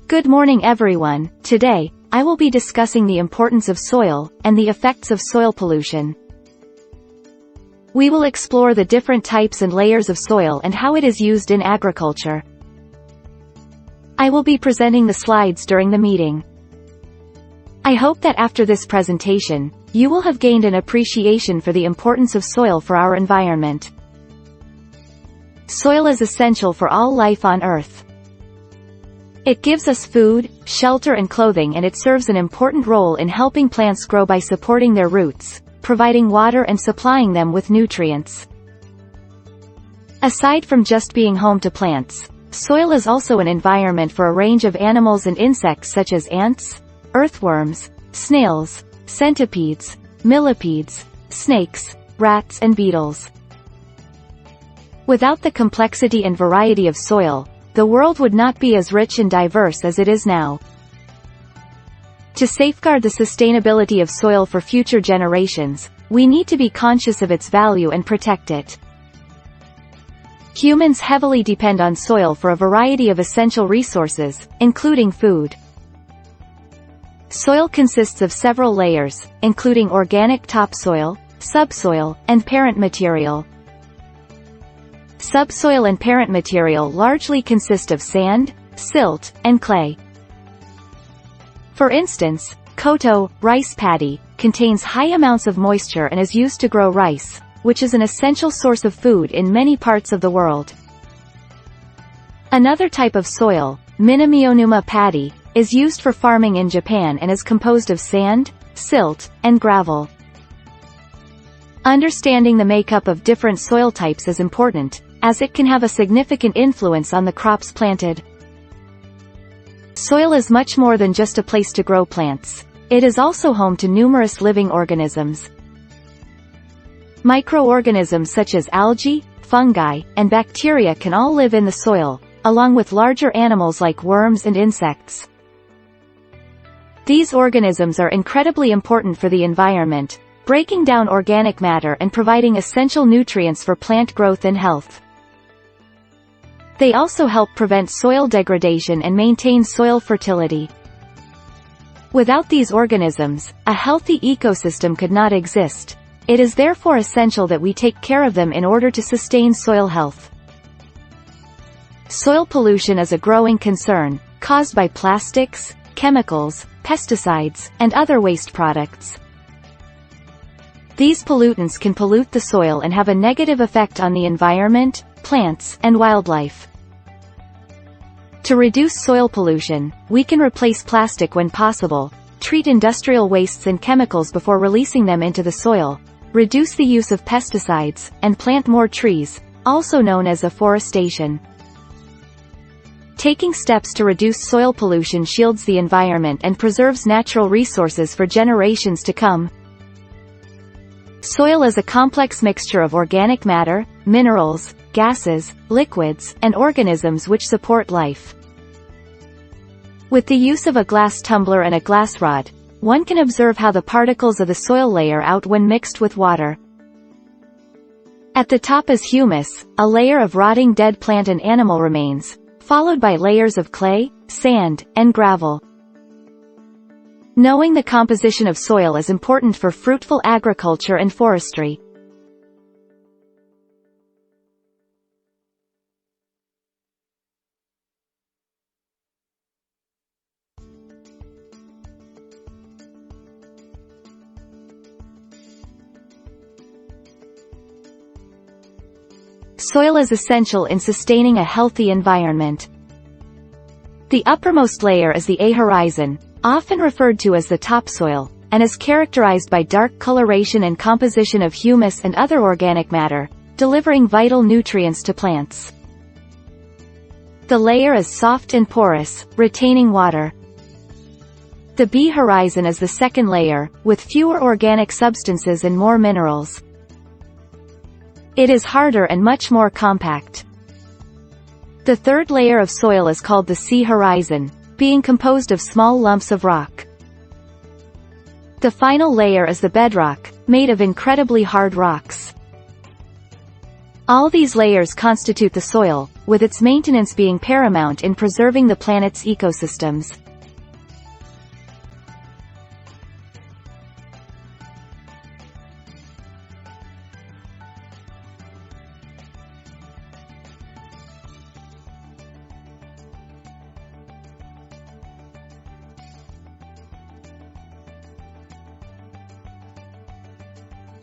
Good morning everyone. Today, I will be discussing the importance of soil, and the effects of soil pollution. We will explore the different types and layers of soil and how it is used in agriculture. I will be presenting the slides during the meeting. I hope that after this presentation, you will have gained an appreciation for the importance of soil for our environment. Soil is essential for all life on Earth. It gives us food, shelter and clothing, and it serves an important role in helping plants grow by supporting their roots, providing water and supplying them with nutrients. Aside from just being home to plants, soil is also an environment for a range of animals and insects such as ants, earthworms, snails, centipedes, millipedes, snakes, rats and beetles. Without the complexity and variety of soil, the world would not be as rich and diverse as it is now. To safeguard the sustainability of soil for future generations, we need to be conscious of its value and protect it. Humans heavily depend on soil for a variety of essential resources, including food. Soil consists of several layers, including organic topsoil, subsoil, and parent material. Subsoil and parent material largely consist of sand, silt, and clay. For instance, koto, rice paddy, contains high amounts of moisture and is used to grow rice, which is an essential source of food in many parts of the world. Another type of soil, minamionuma paddy, is used for farming in Japan and is composed of sand, silt, and gravel. Understanding the makeup of different soil types is important, as it can have a significant influence on the crops planted. Soil is much more than just a place to grow plants. It is also home to numerous living organisms. Microorganisms such as algae, fungi, and bacteria can all live in the soil, along with larger animals like worms and insects. These organisms are incredibly important for the environment, breaking down organic matter and providing essential nutrients for plant growth and health. They also help prevent soil degradation and maintain soil fertility. Without these organisms, a healthy ecosystem could not exist. It is therefore essential that we take care of them in order to sustain soil health. Soil pollution is a growing concern, caused by plastics, chemicals, pesticides, and other waste products. These pollutants can pollute the soil and have a negative effect on the environment, plants, and wildlife. To reduce soil pollution, we can replace plastic when possible, treat industrial wastes and chemicals before releasing them into the soil, reduce the use of pesticides, and plant more trees, also known as afforestation. Taking steps to reduce soil pollution shields the environment and preserves natural resources for generations to come. Soil is a complex mixture of organic matter, minerals, gases, liquids, and organisms which support life. With the use of a glass tumbler and a glass rod, one can observe how the particles of the soil layer out when mixed with water. At the top is humus, a layer of rotting dead plant and animal remains, followed by layers of clay, sand, and gravel. Knowing the composition of soil is important for fruitful agriculture and forestry. Soil is essential in sustaining a healthy environment. The uppermost layer is the horizon, often referred to as the topsoil, and is characterized by dark coloration and composition of humus and other organic matter, delivering vital nutrients to plants. The layer is soft and porous, retaining water. The B horizon is the second layer, with fewer organic substances and more minerals. It is harder and much more compact. The third layer of soil is called the C horizon, being composed of small lumps of rock. The final layer is the bedrock, made of incredibly hard rocks. All these layers constitute the soil, with its maintenance being paramount in preserving the planet's ecosystems.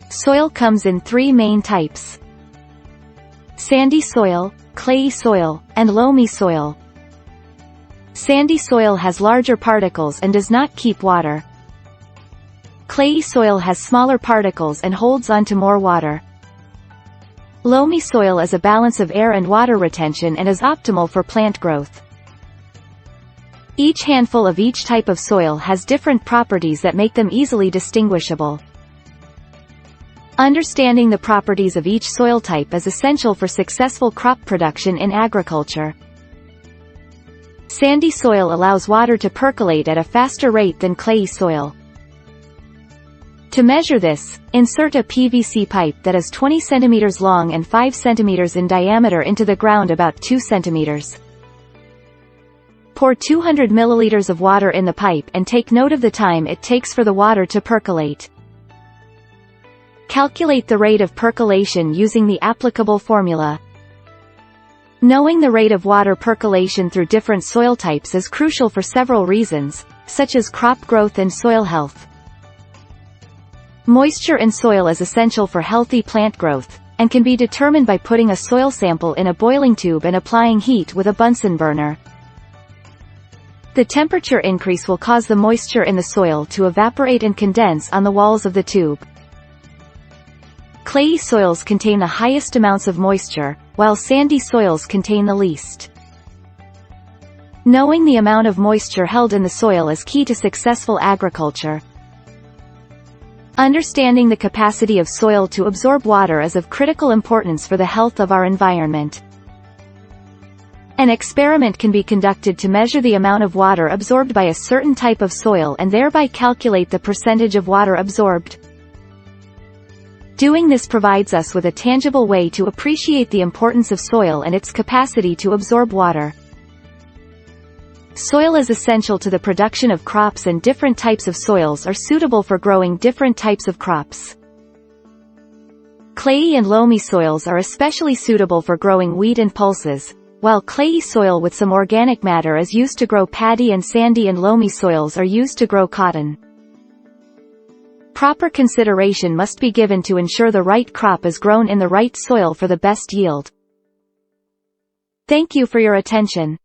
Soil comes in three main types: sandy soil, clayey soil, and loamy soil. Sandy soil has larger particles and does not keep water. Clayey soil has smaller particles and holds onto more water. Loamy soil is a balance of air and water retention and is optimal for plant growth. Each handful of each type of soil has different properties that make them easily distinguishable. Understanding the properties of each soil type is essential for successful crop production in agriculture. Sandy soil allows water to percolate at a faster rate than clayey soil. To measure this, insert a PVC pipe that is 20 cm long and 5 cm in diameter into the ground about 2 cm. Pour 200 ml of water in the pipe and take note of the time it takes for the water to percolate. Calculate the rate of percolation using the applicable formula. Knowing the rate of water percolation through different soil types is crucial for several reasons, such as crop growth and soil health. Moisture in soil is essential for healthy plant growth, and can be determined by putting a soil sample in a boiling tube and applying heat with a Bunsen burner. The temperature increase will cause the moisture in the soil to evaporate and condense on the walls of the tube. Clayey soils contain the highest amounts of moisture, while sandy soils contain the least. Knowing the amount of moisture held in the soil is key to successful agriculture. Understanding the capacity of soil to absorb water is of critical importance for the health of our environment. An experiment can be conducted to measure the amount of water absorbed by a certain type of soil and thereby calculate the percentage of water absorbed. Doing this provides us with a tangible way to appreciate the importance of soil and its capacity to absorb water. Soil is essential to the production of crops, and different types of soils are suitable for growing different types of crops. Clayey and loamy soils are especially suitable for growing wheat and pulses, while clayey soil with some organic matter is used to grow paddy, and sandy and loamy soils are used to grow cotton. Proper consideration must be given to ensure the right crop is grown in the right soil for the best yield. Thank you for your attention.